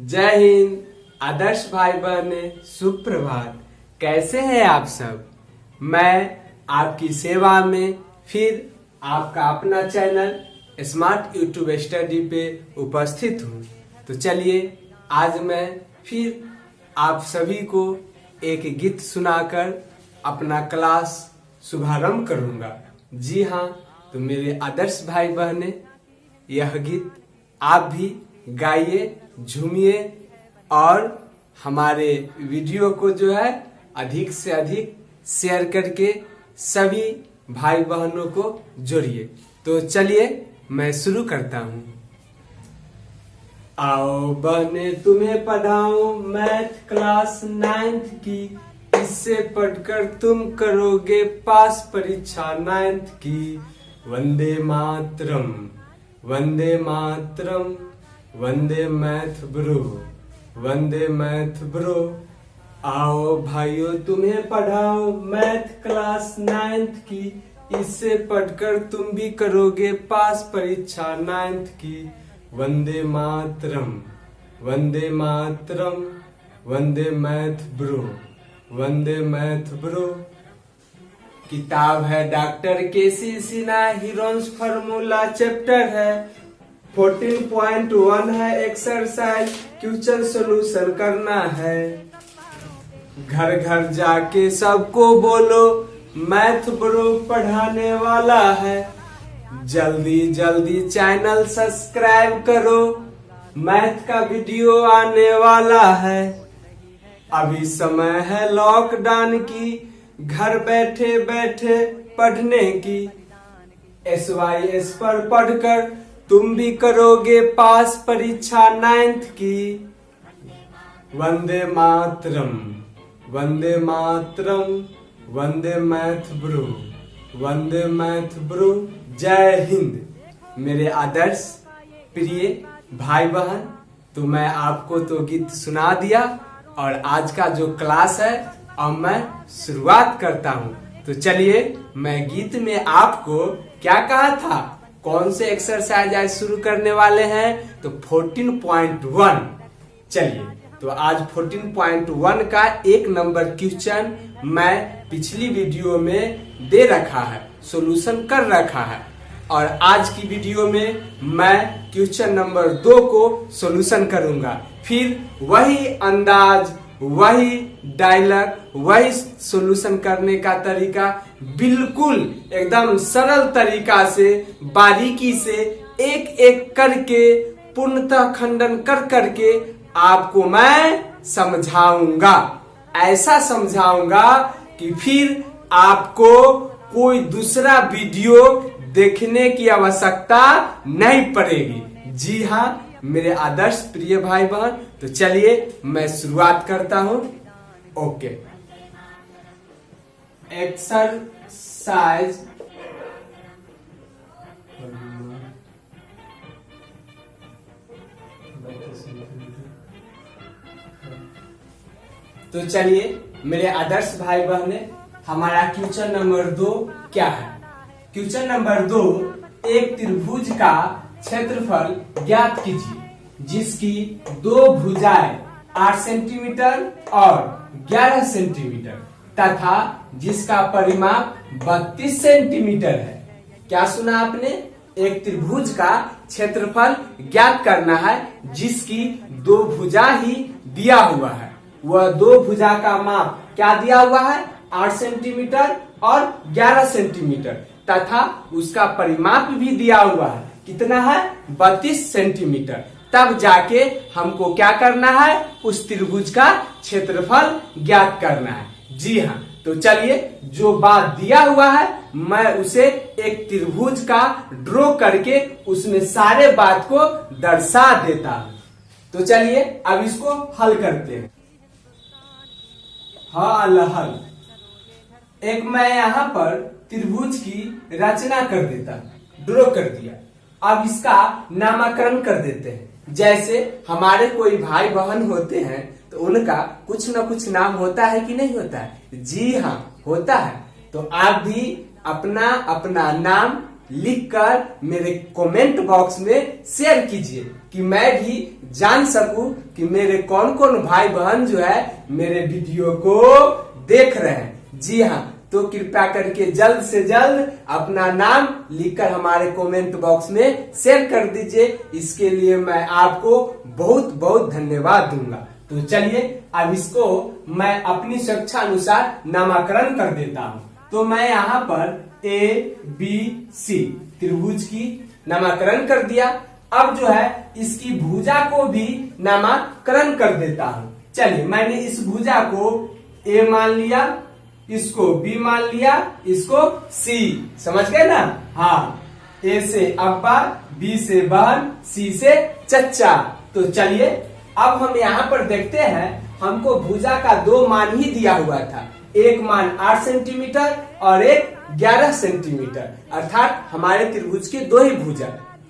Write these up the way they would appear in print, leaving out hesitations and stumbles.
जय हिंद। आदर्श भाई बहने, सुप्रभात। कैसे हैं आप सब? मैं आपकी सेवा में फिर आपका अपना चैनल स्मार्ट यूट्यूब स्टडी पे उपस्थित हूँ। तो चलिए आज मैं फिर आप सभी को एक गीत सुनाकर अपना क्लास शुभारंभ करूँगा। जी हाँ, तो मेरे आदर्श भाई बहने, यह गीत आप भी गाइए, झूमिए और हमारे वीडियो को जो है अधिक से अधिक शेयर करके सभी भाई बहनों को जोड़िए। तो चलिए मैं शुरू करता हूँ। आओ बने तुम्हें पढ़ाऊं मैथ क्लास 9th की, इससे पढ़कर तुम करोगे पास परीक्षा 9th की। वंदे मातरम, वंदे मातरम, वंदे मैथ ब्रो, वंदे मैथ ब्रो। आओ भाइयों तुम्हें पढ़ाओ मैथ क्लास 9th की, इससे पढ़कर तुम भी करोगे पास परीक्षा 9th की। वंदे मातरम, वंदे मातरम, वंदे मैथ ब्रो, वंदे मैथ ब्रो। किताब है डॉक्टर केसी सिन्हा, हीरोन्स फार्मूला चैप्टर है 14.1 है एक्सरसाइज, क्वेश्चन सोल्यूशन करना है। घर घर जाके सबको बोलो मैथ ब्रो पढ़ाने वाला है। जल्दी जल्दी चैनल सब्सक्राइब करो, मैथ का वीडियो आने वाला है। अभी समय है लॉकडाउन की, घर बैठे बैठे पढ़ने की। SYS पर पढ़कर तुम भी करोगे पास परीक्षा 9th की। वंदे मातरम, वंदे मातरम, वंदे मैथ ब्रो, वंदे मैथ ब्रो। जय हिंद। मेरे आदर्श प्रिय भाई बहन, तो मैं आपको तो गीत सुना दिया और आज का जो क्लास है अब मैं शुरुआत करता हूँ। तो चलिए मैं गीत में आपको क्या कहा था, कौन से एक्सरसाइज आज शुरू करने वाले हैं, तो 14.1। चलिए तो आज 14.1 का 1 नंबर क्वेश्चन मैं पिछली वीडियो में दे रखा है, सॉल्यूशन कर रखा है, और आज की वीडियो में मैं क्वेश्चन नंबर 2 को सॉल्यूशन करूंगा। फिर वही अंदाज, वही डायलॉग, वही सॉल्यूशन करने का तरीका, बिल्कुल एकदम सरल तरीका से बारीकी से एक एक करके पूर्णतः खंडन कर करके आपको मैं समझाऊंगा। ऐसा समझाऊंगा कि फिर आपको कोई दूसरा वीडियो देखने की आवश्यकता नहीं पड़ेगी। जी हाँ मेरे आदर्श प्रिय भाई बहन, तो चलिए मैं शुरुआत करता हूं। ओके, एक्सरसाइज तो चलिए मेरे आदर्श भाई बहने, हमारा क्वेश्चन नंबर 2 क्या है? क्वेश्चन नंबर 2, एक त्रिभुज का क्षेत्रफल ज्ञात कीजिए जिसकी 2 भुजाएं 8 सेंटीमीटर और 11 सेंटीमीटर तथा जिसका परिमाप 32 सेंटीमीटर है। क्या सुना आपने? एक त्रिभुज का क्षेत्रफल ज्ञात करना है जिसकी 2 भुजा ही दिया हुआ है। वह 2 भुजा का माप क्या दिया हुआ है? 8 सेंटीमीटर और 11 सेंटीमीटर तथा उसका परिमाप भी दिया हुआ है। कितना है? 32 सेंटीमीटर। तब जाके हमको क्या करना है? उस त्रिभुज का क्षेत्रफल ज्ञात करना है। जी हाँ, तो चलिए जो बात दिया हुआ है मैं उसे एक त्रिभुज का ड्रॉ करके उसमें सारे बात को दर्शा देता हूँ। तो चलिए अब इसको हल करते हैं। हल एक मैं यहाँ पर त्रिभुज की रचना कर देता हूँ, ड्रॉ कर दिया। अब इसका नामकरण कर देते हैं। जैसे हमारे कोई भाई बहन होते हैं तो उनका कुछ न कुछ नाम होता है कि नहीं होता है? जी हाँ होता है। तो आप भी अपना अपना नाम लिखकर मेरे कमेंट बॉक्स में शेयर कीजिए कि मैं भी जान सकूं कि मेरे कौन कौन भाई बहन जो है मेरे वीडियो को देख रहे हैं। जी हाँ, तो कृपया करके जल्द से जल्द अपना नाम लिखकर हमारे कमेंट बॉक्स में शेयर कर दीजिए। इसके लिए मैं आपको बहुत बहुत धन्यवाद दूंगा। तो चलिए अब इसको मैं अपनी सुरक्षा अनुसार नामकरण कर देता हूँ। तो मैं यहाँ पर ABC त्रिभुज की नामकरण कर दिया। अब जो है इसकी भुजा को भी नामकरण कर देता हूँ। चलिए मैंने इस भुजा को A मान लिया, इसको B मान लिया, इसको C। समझ गए ना? हाँ, A से अब्बा, B से बहन, C से चच्चा। तो चलिए अब हम यहाँ पर देखते हैं, हमको भुजा का 2 मान ही दिया हुआ था। एक मान 8 सेंटीमीटर और एक 11 सेंटीमीटर, अर्थात हमारे त्रिभुज के 2 ही भुजा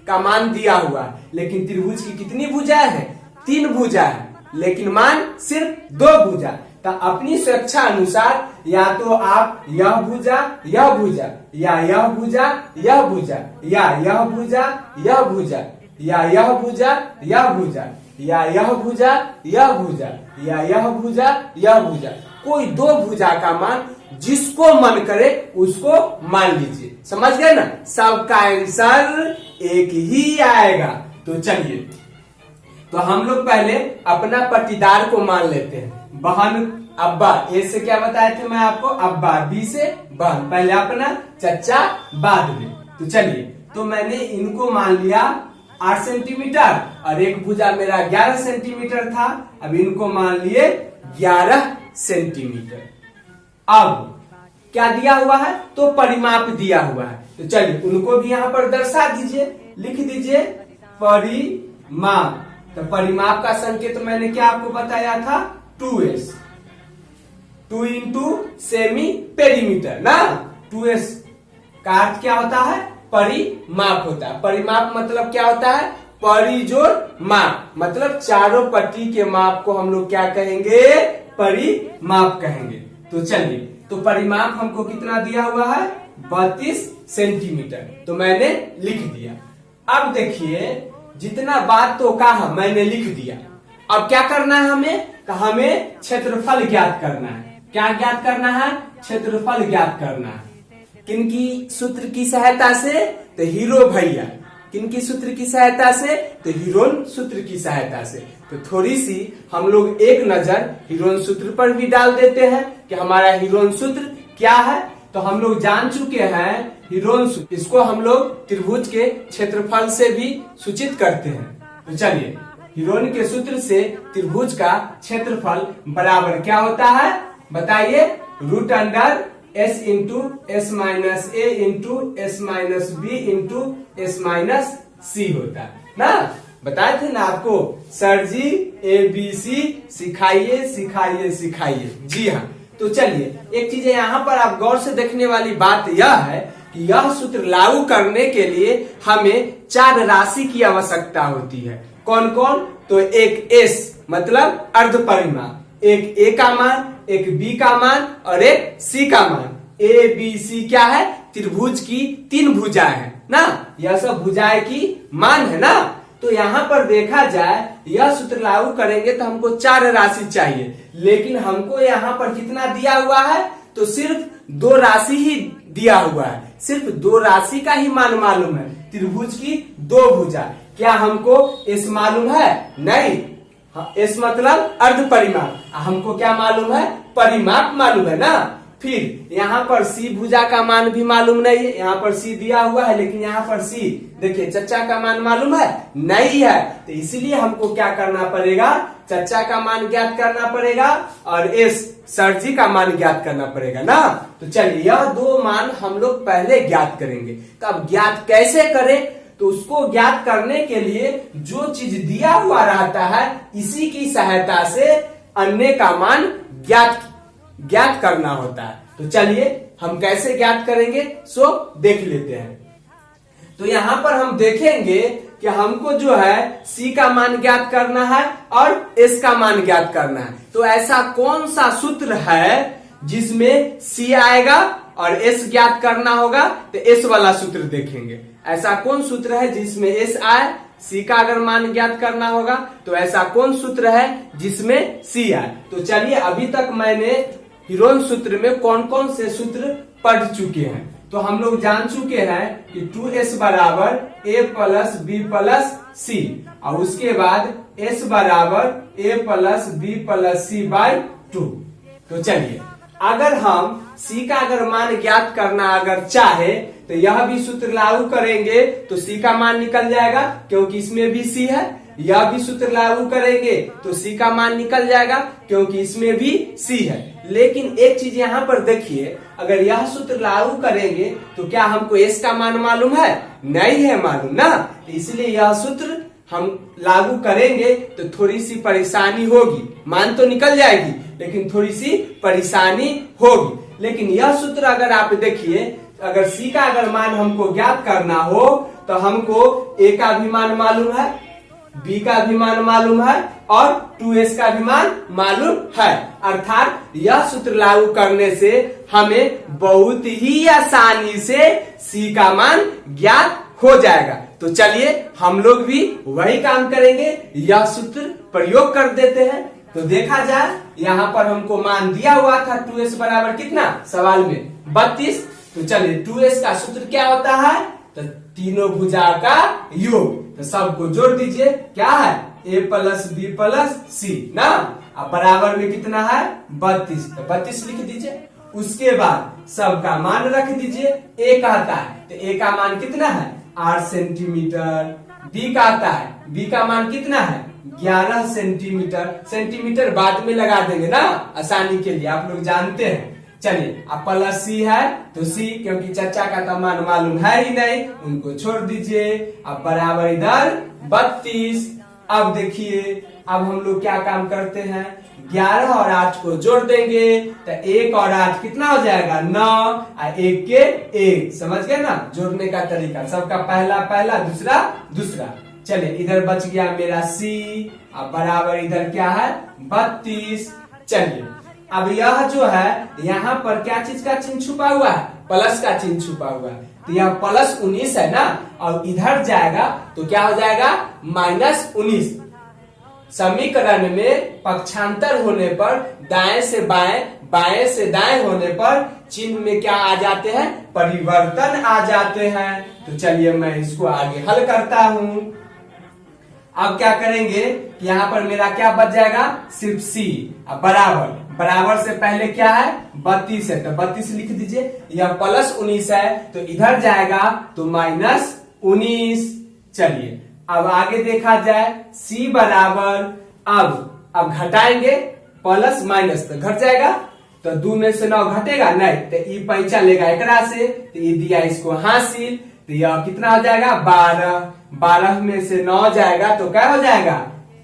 का मान दिया हुआ है। लेकिन त्रिभुज की कितनी भुजाएं हैं? 3 भुजा है, लेकिन मान सिर्फ 2 भुजा। तो अपनी सुरक्षा अनुसार या तो आप यह भुजा, यह भुजा, या यह भुजा, यह भुजा, या यह भुजा, यह भुजा, या यह भुजा, यह भुजा, या यह भुजा, यह भुजा, या यह भुजा, यह भुजा, कोई 2 भुजा का मान जिसको मन करे उसको मान लीजिए। समझ गए ना? सबका आंसर एक ही आएगा। तो चलिए, तो हम लोग पहले अपना पट्टीदार को मान लेते हैं। बहन अब्बा, ए से क्या बताए थे मैं आपको? अब्बा, बी से बहन, पहले अपना, चच्चा बाद में। तो चलिए, तो मैंने इनको मान लिया 8 सेंटीमीटर और एक भुजा मेरा 11 सेंटीमीटर था। अब इनको मान लिए 11 सेंटीमीटर। अब क्या दिया हुआ है? तो परिमाप दिया हुआ है। तो चलिए उनको भी यहाँ पर दर्शा दीजिए, लिख दीजिए परिमाप। तो परिमाप का संकेत तो मैंने क्या आपको बताया था? 2s, 2 इंटू सेमी पेरीमीटर ना। 2s का अर्थ क्या होता है? परिमाप होता है। परिमाप मतलब क्या होता है? परिजोड़ माप, मतलब चारों पट्टी के माप को हम लोग क्या कहेंगे? परिमाप कहेंगे। तो चलिए, तो परिमाप हमको कितना दिया हुआ है? 32 सेंटीमीटर। तो मैंने लिख दिया। अब देखिए, जितना बात तो कहा मैंने लिख दिया। अब क्या करना है हमें? तो हमें क्षेत्रफल ज्ञात करना है। क्या ज्ञात करना है? क्षेत्रफल ज्ञात करना है। किनकी सूत्र की सहायता से? तो हीरो भैया। किनकी सूत्र की सहायता से? तो हीरोन सूत्र की सहायता से। तो थोड़ी सी हम लोग एक नजर हीरोन सूत्र पर भी डाल देते हैं कि हमारा हीरोन सूत्र क्या है। तो हम लोग जान चुके हैं हीरोन सूत्र, इसको हम लोग त्रिभुज के क्षेत्रफल से भी सूचित करते हैं। तो चलिए, हीरोन के सूत्र से त्रिभुज का क्षेत्रफल बराबर क्या होता है? बताइए। Root under s into S minus A into S minus B into S minus C होता है ना। बताए थे ना आपको सर जी ABC सिखाइए सिखाइए सिखाइए। जी हाँ, तो चलिए एक चीज यहाँ पर आप गौर से देखने वाली बात यह है कि यह सूत्र लागू करने के लिए हमें 4 राशि की आवश्यकता होती है। कौन कौन? तो एक s मतलब अर्ध परिमाप, एक a का मान, एक b का मान और एक c का मान। ABC क्या है? त्रिभुज की 3 भुजाएं हैं ना। यह सब भुजाएं की मान है ना। तो यहाँ पर देखा जाए, यह सूत्र लागू करेंगे तो हमको 4 राशि चाहिए, लेकिन हमको यहाँ पर कितना दिया हुआ है? तो सिर्फ 2 राशि ही दिया हुआ है। सिर्फ 2 राशि का ही मान मालूम है। त्रिभुज की 2 भुजा। क्या हमको s मालूम है? नहीं। s मतलब अर्ध परिमाप। हमको क्या मालूम है? परिमाप मालूम है ना। फिर यहाँ पर C भुजा का मान भी मालूम नहीं है। यहाँ पर C दिया हुआ है, लेकिन यहाँ पर C देखिए चच्चा का मान मालूम है? नहीं है। तो इसीलिए हमको क्या करना पड़ेगा? चच्चा का मान ज्ञात करना पड़ेगा और S सर जी का मान ज्ञात करना पड़ेगा ना। तो चलिए, यह 2 मान हम लोग पहले ज्ञात करेंगे। तो अब ज्ञात कैसे करें? तो उसको ज्ञात करने के लिए जो चीज दिया हुआ रहता है, इसी की सहायता से अन्य का मान ज्ञात करना होता है। तो चलिए हम कैसे ज्ञात करेंगे सो देख लेते हैं। तो यहाँ पर हम देखेंगे कि हमको जो है C का मान ज्ञात करना है और S का मान ज्ञात करना है। तो ऐसा कौन सा सूत्र है जिसमें C आएगा और एस ज्ञात करना होगा तो एस वाला सूत्र देखेंगे। ऐसा कौन सूत्र है जिसमें एस आए? सी का अगर मान ज्ञात करना होगा तो ऐसा कौन सूत्र है जिसमें सी आए? तो चलिए, अभी तक मैंने हीरोन सूत्र में कौन कौन से सूत्र पढ़ चुके हैं। तो हम लोग जान चुके हैं कि 2s बराबर a plus B plus C, और उसके बाद s बराबर a plus B plus C by 2। तो चलिए, अगर हम c का अगर मान ज्ञात करना अगर चाहे तो यह भी सूत्र लागू करेंगे तो c का मान निकल जाएगा, क्योंकि इसमें भी c है। यह भी सूत्र लागू करेंगे तो c का मान निकल जाएगा, क्योंकि इसमें भी c है। लेकिन एक चीज यहाँ पर देखिए, अगर यह सूत्र लागू करेंगे तो क्या हमको s का मान मालूम है? नहीं है मालूम ना। इसलिए यह सूत्र हम लागू करेंगे तो थोड़ी सी परेशानी होगी। मान तो निकल जाएगी लेकिन थोड़ी सी परेशानी होगी। लेकिन यह सूत्र अगर आप देखिए, अगर c का अगर मान हमको ज्ञात करना हो तो हमको a का भी मान मालूम है, b का भी मान मालूम है और 2s का भी मान मालूम है। अर्थात यह सूत्र लागू करने से हमें बहुत ही आसानी से c का मान ज्ञात हो जाएगा। तो चलिए, हम लोग भी वही काम करेंगे, यह सूत्र प्रयोग कर देते हैं। तो देखा जाए, यहाँ पर हमको मान दिया हुआ था 2s बराबर कितना सवाल में 32। तो चलिए, 2s का सूत्र क्या होता है? तो तीनों भुजा का योग। तो सबको जोड़ दीजिए, क्या है? a प्लस बी प्लस सी ना। अब बराबर में कितना है? 32। तो 32 लिख दीजिए। उसके बाद सबका मान रख दीजिए। a का आता है तो a का मान कितना है? 8 सेंटीमीटर। b का आता है, b का मान कितना है? 11 सेंटीमीटर। सेंटीमीटर बाद में लगा देंगे ना आसानी के लिए, आप लोग जानते हैं। चलिए, अब प्लस सी है तो सी, क्योंकि चचा का तो मान मालूम है ही नहीं, उनको छोड़ दीजिए। अब बराबर इधर 32। अब देखिए, अब हम लोग क्या काम करते हैं? 11 और 8 को जोड़ देंगे तो 1 और 8 कितना हो जाएगा? 9 और 1 के 1। समझ गए ना जोड़ने का तरीका? सबका पहला पहला, दूसरा दूसरा। चलिए, इधर बच गया मेरा सी। अब बराबर इधर क्या है? 32। चलिए, अब यह जो है यहाँ पर क्या चीज का चिन्ह छुपा हुआ है? प्लस का चिन्ह छुपा हुआ है। तो यह प्लस 19 है ना, और इधर जाएगा तो क्या हो जाएगा? माइनस 19। समीकरण में पक्षांतर होने पर दाएं से बाएं, बाएं से दाएं होने पर चिन्ह में क्या आ जाते हैं? परिवर्तन आ जाते हैं। तो चलिए, मैं इसको आगे हल करता हूँ। अब क्या करेंगे? यहाँ पर मेरा क्या बच जाएगा? सिर्फ सी। अब बराबर, बराबर से पहले क्या है? 32 है तो 32 लिख दीजिए। यह प्लस 19 है तो इधर जाएगा तो माइनस 19। चलिए, अब आगे देखा जाए, सी बराबर, अब घटाएंगे, प्लस माइनस तो घट जाएगा, तो 2 में से 9 घटेगा नहीं, तो ई पैंचा लेगा एकरा से, तो ई दिया इसको हासिल। तो यह कितना हो जाएगा? 12। 12 में से 9 जाएगा तो क्या हो जाएगा?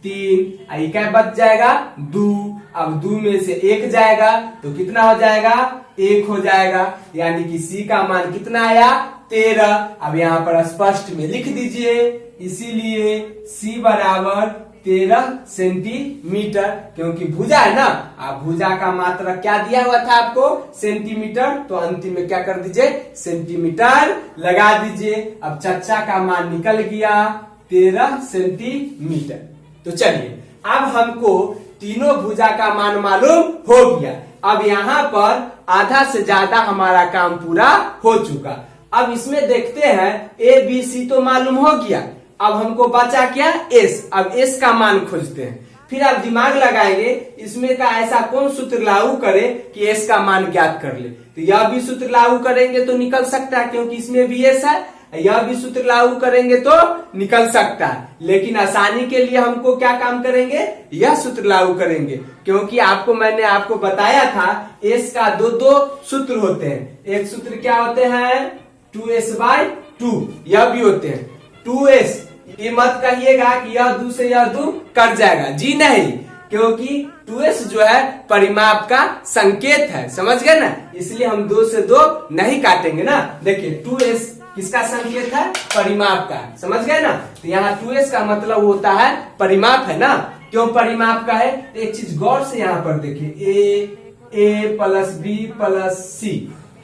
3। क्या बच जाएगा? 2। अब 2 में से 1 जाएगा तो कितना हो जाएगा? 1 हो जाएगा। यानी कि सी का मान कितना आया? 13। अब यहाँ पर स्पष्ट में लिख दीजिए। इसीलिए सी बराबर 13 सेंटीमीटर, क्योंकि भुजा है ना। आप भुजा का मात्रा क्या दिया हुआ था आपको? सेंटीमीटर। तो अंतिम में क्या कर दीजिए? सेंटीमीटर लगा दीजिए। अब चच्चा का मान निकल गया 13 सेंटीमीटर। तो चलिए, अब हमको तीनों भुजा का मान मालूम हो गया। अब यहाँ पर आधा से ज्यादा हमारा काम पूरा हो चुका। अब इसमें देखते हैं, ए बी सी तो मालूम हो गया। अब हमको बचा क्या? एस। अब एस का मान खोजते हैं। फिर आप दिमाग लगाएंगे, इसमें का ऐसा कौन सूत्र लागू करे कि एस का मान ज्ञात कर ले। तो यह भी सूत्र लागू करेंगे तो निकल सकता है, क्योंकि इसमें भी एस है। यह भी सूत्र लागू करेंगे तो निकल सकता है, लेकिन आसानी के लिए हमको क्या काम करेंगे? यह सूत्र लागू करेंगे, क्योंकि मैंने आपको बताया था एस का दो सूत्र होते हैं। एक सूत्र क्या होते हैं? 2s/2। यह भी होते हैं 2s। ये मत कहिएगा कि यह 2 से यह 2 कट जाएगा, जी नहीं, क्योंकि 2s जो है परिमाप का संकेत है। समझ गए ना? इसलिए हम 2 से 2 नहीं काटेंगे ना। देखिए, 2s किसका संकेत है? परिमाप का। समझ गए ना? तो यहाँ 2s का मतलब होता है परिमाप, है ना। क्यों परिमाप का है? तो एक चीज गौर से यहाँ पर देखिए, a प्लस बी प्लस सी,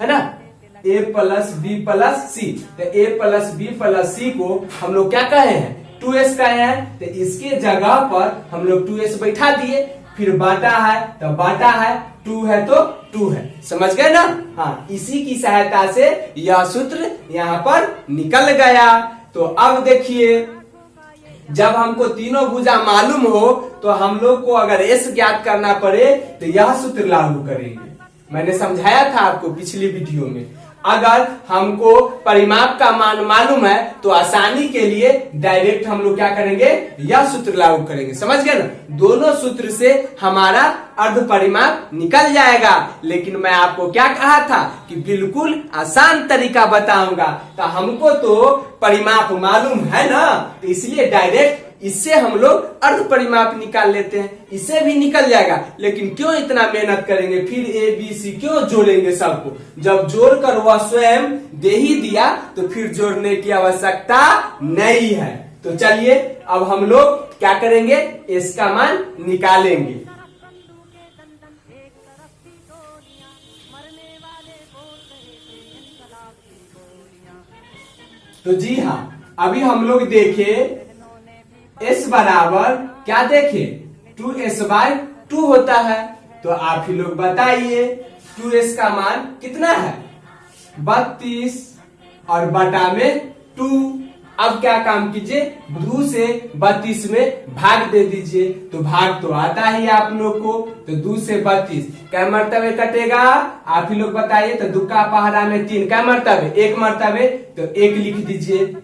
है ना। ए प्लस बी प्लस सी। तो ए प्लस बी प्लस सी को हम लोग क्या कहे हैं, 2s कहे हैं। तो इसके जगह पर हम लोग 2s बैठा दिए, फिर बाटा है तो बाटा है, 2 है तो 2 है। समझ गए ना। हाँ, इसी की सहायता से यह सूत्र यहाँ पर निकल गया। तो अब देखिए, जब हमको तीनों भुजा मालूम हो तो हम लोग को अगर s ज्ञात करना पड़े तो यह सूत्र लागू करेंगे। मैंने समझाया था आपको पिछली वीडियो में। अगर हमको परिमाप का मान मालूम है तो आसानी के लिए डायरेक्ट हम लोग क्या करेंगे, यह सूत्र लागू करेंगे। समझ गए ना। दोनों सूत्र से हमारा अर्ध परिमाप निकल जाएगा। लेकिन मैं आपको क्या कहा था कि बिल्कुल आसान तरीका बताऊंगा। तो हमको तो परिमाप मालूम है ना, तो इसलिए डायरेक्ट इससे हम लोग अर्ध परिमाप निकाल लेते हैं। इससे भी निकल जाएगा, लेकिन क्यों इतना मेहनत करेंगे, फिर ए बी सी क्यों जोड़ेंगे सबको। जब जोड़कर वह स्वयं दे ही दिया तो फिर जोड़ने की आवश्यकता नहीं है। तो चलिए अब हम लोग क्या करेंगे, इसका मान निकालेंगे। तो जी हाँ, अभी हम लोग देखे s बराबर क्या देखे, 2s/2 होता है। तो आप ही लोग बताइए 2s का मान कितना है, 32 और बटा में 2। अब क्या काम कीजिए, 2 से 32 में भाग दे दीजिए। तो भाग तो आता ही आप लोग को। तो 2 से 32 क्या मर्तबे कटेगा, आप ही लोग बताइए। तो दुक्का पहरा में 3 क्या मर्तबे, 1 मर्तबे, तो 1 लिख दीजिए।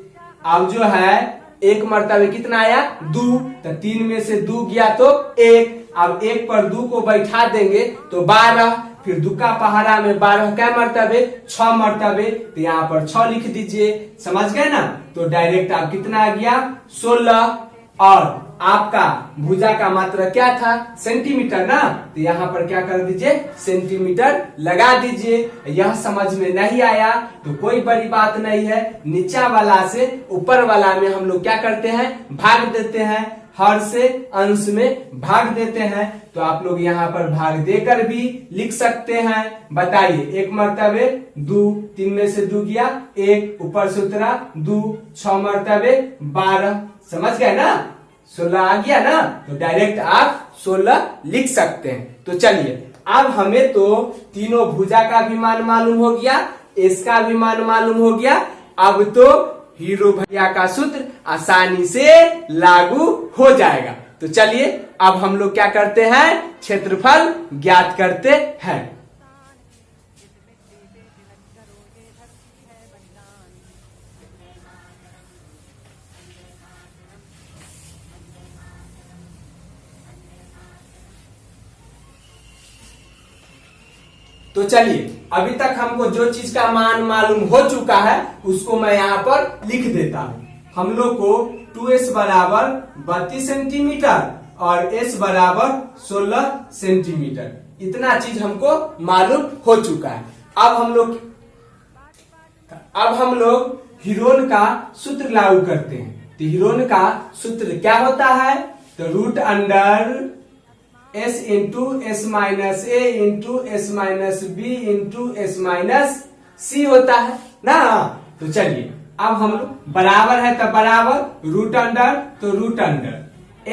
अब जो है 1 मर्तबे कितना आया, 2। तो 3 में से 2 गया तो 1। अब 1 पर 2 को बैठा देंगे तो 12, फिर दुक्का पहाड़ा में 12 क्या मर्तबे, 6 मर्तबे। तो यहाँ पर 6 लिख दीजिए। समझ गए ना। तो डायरेक्ट आप कितना आ गया, 16। और आपका भुजा का मात्रा क्या था, सेंटीमीटर ना। तो यहाँ पर क्या कर दीजिए, सेंटीमीटर लगा दीजिए। यह समझ में नहीं आया तो कोई बड़ी बात नहीं है, नीचा वाला से ऊपर वाला में हम लोग क्या करते हैं, भाग देते हैं। हर से अंश में भाग देते हैं। तो आप लोग यहाँ पर भाग देकर भी लिख सकते हैं। बताइए, 1 मर्तबे 2, 3 में से 2 गया 1, ऊपर से उतरा 2, 6 मर्तबे 12। समझ गए ना, 16 आ गया ना। तो डायरेक्ट आप 16 लिख सकते हैं। तो चलिए, अब हमें तो तीनों भुजा का भी मान मालूम हो गया, इसका भी मान मालूम हो गया। अब तो हीरो भैया का सूत्र आसानी से लागू हो जाएगा। तो चलिए अब हम लोग क्या करते हैं, क्षेत्रफल ज्ञात करते हैं। तो चलिए, अभी तक हमको जो चीज का मान मालूम हो चुका है उसको मैं यहाँ पर लिख देता हूँ। हम लोग को 2s बराबर 32 सेंटीमीटर और s बराबर 16 सेंटीमीटर, इतना चीज हमको मालूम हो चुका है। अब हम लोग हीरोन का सूत्र लागू करते हैं। तो हीरोन का सूत्र क्या होता है, तो root under s into s minus a into s minus b into s minus c होता है ना। तो चलिए, अब हम लोग बराबर है तो बराबर, रूट अंडर तो रूट अंडर,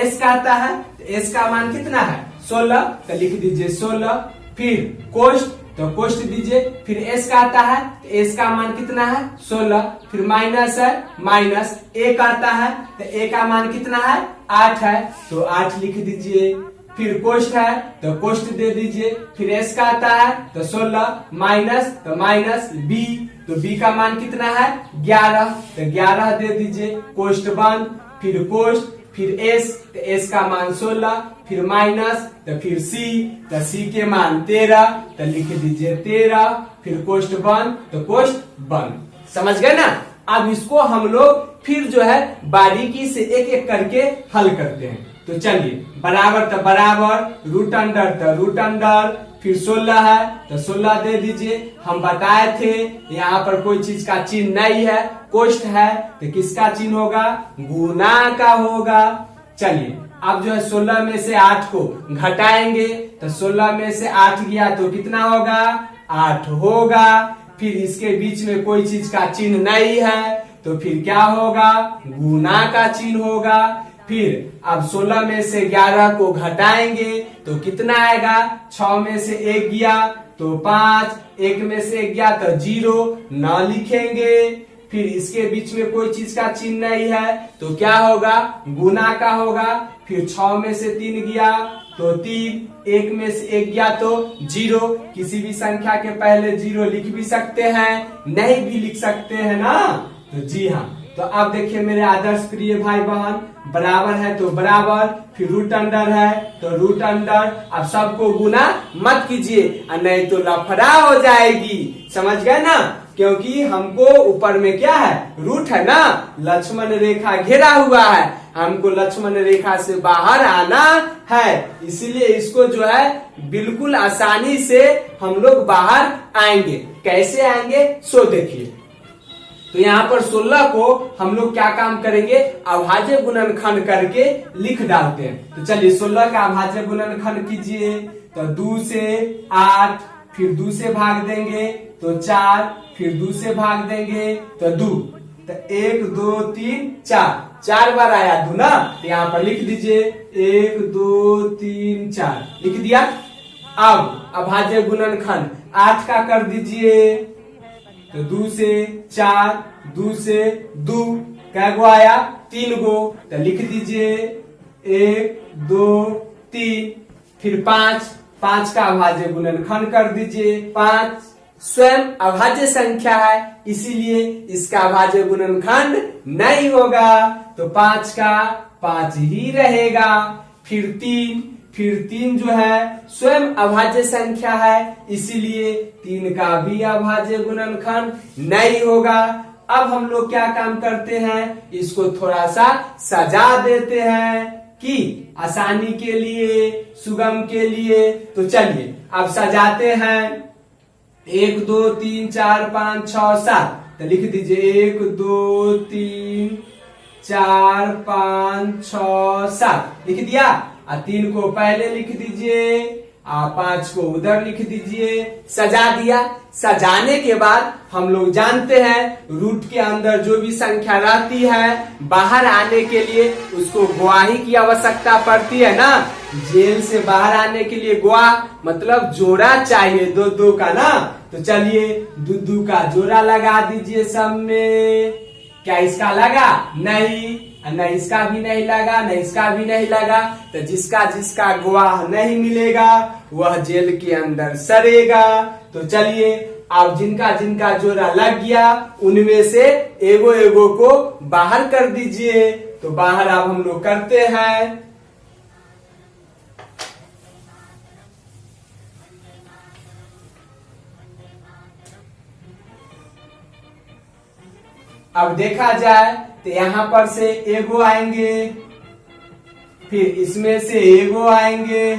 s का आता है तो s का मान कितना है 16, तो लिख दीजिए 16। फिर कोष्ट तो कोष्ट दीजिए, फिर s का आता है तो s का मान कितना है 16, फिर माइनस है माइनस, a का आता है तो a का मान कितना है 8 है, तो 8 लिख दीजिए। फिर कोष्ट है तो कोष्ट दे दीजिए, फिर s का आता है तो 16 माइनस तो माइनस b, तो b का मान कितना है 11, तो 11 दे दीजिए, कोष्ट बंद, फिर कोष्ट, फिर s, तो s का मान 16, फिर माइनस तो फिर c, तो c के मान 13, तो लिख दीजिए 13, फिर कोष्ट बंद तो कोष्ट बंद। समझ गए ना। अब इसको हम लोग फिर जो है बारीकी से एक एक करके हल करते हैं। तो चलिए, बराबर तो बराबर, रूट अंडर तो रूट अंडर, फिर 16 है तो 16 दे दीजिए। हम बताए थे यहाँ पर कोई चीज का चिन्ह नहीं है, कोष्ट है तो किसका चिन्ह होगा, गुना का होगा। चलिए, अब जो है 16 में से 8 को घटाएंगे तो 16 में से 8 गया तो कितना होगा 8 होगा। फिर इसके बीच में कोई चीज का चिन्ह नहीं है तो फिर क्या होगा, गुना का चिन्ह होगा। फिर अब 16 में से 11 को घटाएंगे तो कितना आएगा, 6 में से 1 गया तो 5, 1 में से 1 गया तो 0, 9 लिखेंगे। फिर इसके बीच में कोई चीज का चिन्ह नहीं है तो क्या होगा, गुना का होगा। फिर 6 में से 3 गया तो 3, 1 में से 1 गया तो 0। किसी भी संख्या के पहले 0 लिख भी सकते हैं, नहीं भी लिख सकते हैं ना। तो जी हाँ, तो अब देखिए मेरे आदर्श प्रिय भाई बहन, बराबर है तो बराबर, फिर रूट अंडर है तो रूट अंडर। अब सबको गुना मत कीजिए और नहीं तो लफड़ा हो जाएगी, समझ गए ना। क्योंकि हमको ऊपर में क्या है, रूट है ना, लक्ष्मण रेखा घेरा हुआ है, हमको लक्ष्मण रेखा से बाहर आना है। इसीलिए इसको जो है बिल्कुल आसानी से हम लोग बाहर आएंगे। कैसे आएंगे सो देखिए। तो यहाँ पर 16 को हम लोग क्या काम करेंगे, अभाज्य गुणनखंड करके लिख डालते हैं। तो चलिए 16 का अभाज्य गुणनखंड कीजिए। तो 2 से 8, फिर 2 से भाग देंगे तो 4, फिर 2 से भाग देंगे तो 2, तो 1 2 3 4 बार आया 2 ना। तो यहाँ पर लिख दीजिए 1 2 3 4 लिख दिया। अब अभाज्य गुणनखंड 8 का कर दीजिए। तो 2 से 4, 2 से 2 क्या गो आया, 3 गो। तो लिख दीजिए 1 2 3, फिर 5 का अभाज्य गुणनखंड कर दीजिए। 5 स्वयं अभाज्य संख्या है, इसीलिए इसका अभाज्य गुणनखंड नहीं होगा, तो 5 का 5 ही रहेगा। फिर 3 जो है स्वयं अभाज्य संख्या है, इसीलिए 3 का भी अभाज्य गुणनखंड नहीं होगा। अब हम लोग क्या काम करते हैं, इसको थोड़ा सा सजा देते हैं कि आसानी के लिए, सुगम के लिए। तो चलिए अब सजाते हैं। 1 2 3 4 5 6 7, तो लिख दीजिए 1 2 3 4 5 6 7 लिख दिया। 3 को पहले लिख दीजिए, 5 को उधर लिख दीजिए, सजा दिया। सजाने के बाद हम लोग जानते हैं रूट के अंदर जो भी संख्या रहती है, बाहर आने के लिए उसको गवाही की आवश्यकता पड़ती है ना। जेल से बाहर आने के लिए गवाह मतलब जोड़ा चाहिए, 2 का ना। तो चलिए 2 का जोड़ा लगा दीजिए सब में। क्या इसका लगा, नहीं, न इसका भी नहीं लगा, न इसका भी नहीं लगा। तो जिसका गवाह नहीं मिलेगा वह जेल के अंदर सड़ेगा। तो चलिए अब जिनका जोड़ा लग गया उनमें से एगो को बाहर कर दीजिए। तो बाहर अब हम लोग करते हैं। अब देखा जाए तो यहाँ पर से एगो आएंगे, फिर इसमें से एगो आएंगे,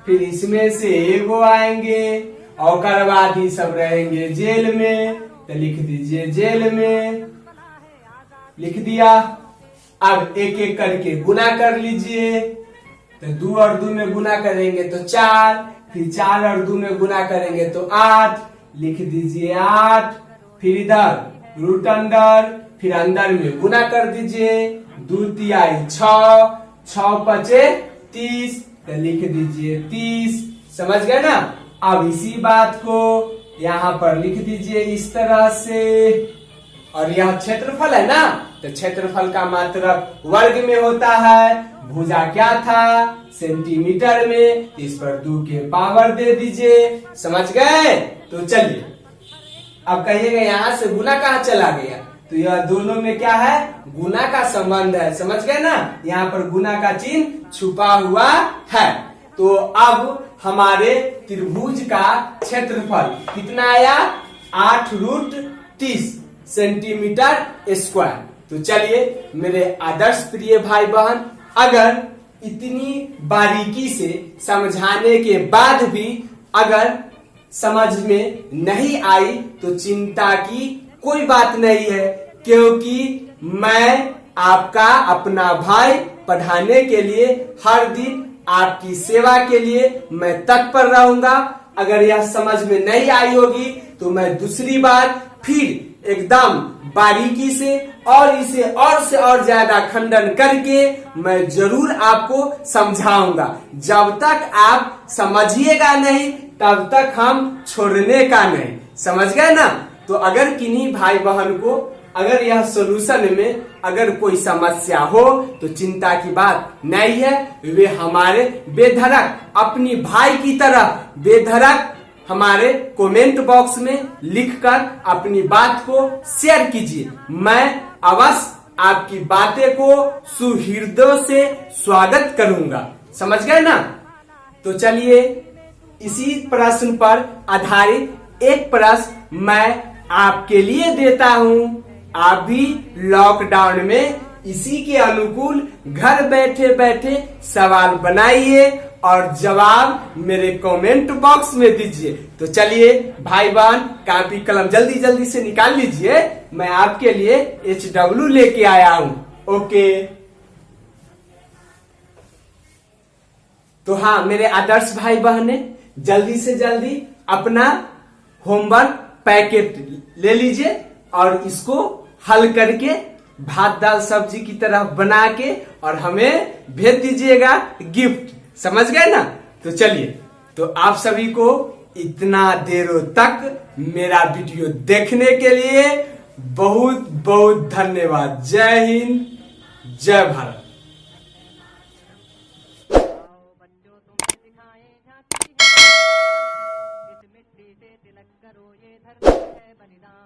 फिर इसमें से एगो आएंगे, और बाद ही सब रहेंगे जेल में। तो लिख दीजिए जेल में, लिख दिया। अब एक एक करके गुना कर लीजिए। तो 2 और 2 में गुना करेंगे तो 4, फिर 4 और 2 में गुना करेंगे तो 8, लिख दीजिए 8। फिर इधर रूट अंडर, फिर अंदर में गुना कर दीजिए। 2 तिहाई 6, 6 पचे 30, तो लिख दीजिए 30। समझ गए ना। अब इसी बात को यहाँ पर लिख दीजिए इस तरह से। और यह क्षेत्रफल है ना, तो क्षेत्रफल का मात्रक वर्ग में होता है। भुजा क्या था, सेंटीमीटर में, इस पर 2 के पावर दे दीजिए। समझ गए। तो चलिए अब कहिएगा यहाँ से गुना कहाँ चला गया, तो यह दोनों में क्या है, गुना का संबंध है। समझ गए ना, यहाँ पर गुना का चिन्ह छुपा हुआ है। तो अब हमारे त्रिभुज का क्षेत्रफल कितना आया, 8√30 सेंटीमीटर स्क्वायर। तो चलिए मेरे आदर्श प्रिय भाई बहन, अगर इतनी बारीकी से समझाने के बाद भी अगर समझ में नहीं आई तो चिंता की कोई बात नहीं है, क्योंकि मैं आपका अपना भाई पढ़ाने के लिए हर दिन आपकी सेवा के लिए मैं तत्पर रहूंगा। अगर यह समझ में नहीं आई होगी तो मैं दूसरी बार फिर एकदम बारीकी से और इसे और से और ज्यादा खंडन करके मैं जरूर आपको समझाऊंगा। जब तक आप समझिएगा नहीं तब तक हम छोड़ने का नहीं, समझ गए ना। तो अगर किन्हीं भाई बहन को अगर यह सॉल्यूशन में अगर कोई समस्या हो तो चिंता की बात नहीं है, वे हमारे बेधड़क अपनी भाई की तरह बेधड़क हमारे कमेंट बॉक्स में लिखकर अपनी बात को शेयर कीजिए। मैं अवश्य आपकी बातें को सुहृदय से स्वागत करूंगा, समझ गए ना। तो चलिए इसी प्रश्न पर आधारित एक प्रश्न मैं आपके लिए देता हूं। आप भी लॉकडाउन में इसी के अनुकूल घर बैठे बैठे सवाल बनाइए और जवाब मेरे कमेंट बॉक्स में दीजिए। तो चलिए भाई बहन कॉपी कलम जल्दी जल्दी से निकाल लीजिए, मैं आपके लिए HW लेके आया हूं। ओके, तो हाँ मेरे आदर्श भाई बहने, जल्दी से जल्दी अपना होमवर्क पैकेट ले लीजिए और इसको हल करके भात दाल सब्जी की तरह बना के और हमें भेज दीजिएगा गिफ्ट, समझ गए ना। तो चलिए, तो आप सभी को इतना देरों तक मेरा वीडियो देखने के लिए बहुत बहुत धन्यवाद। जय हिंद, जय भारत।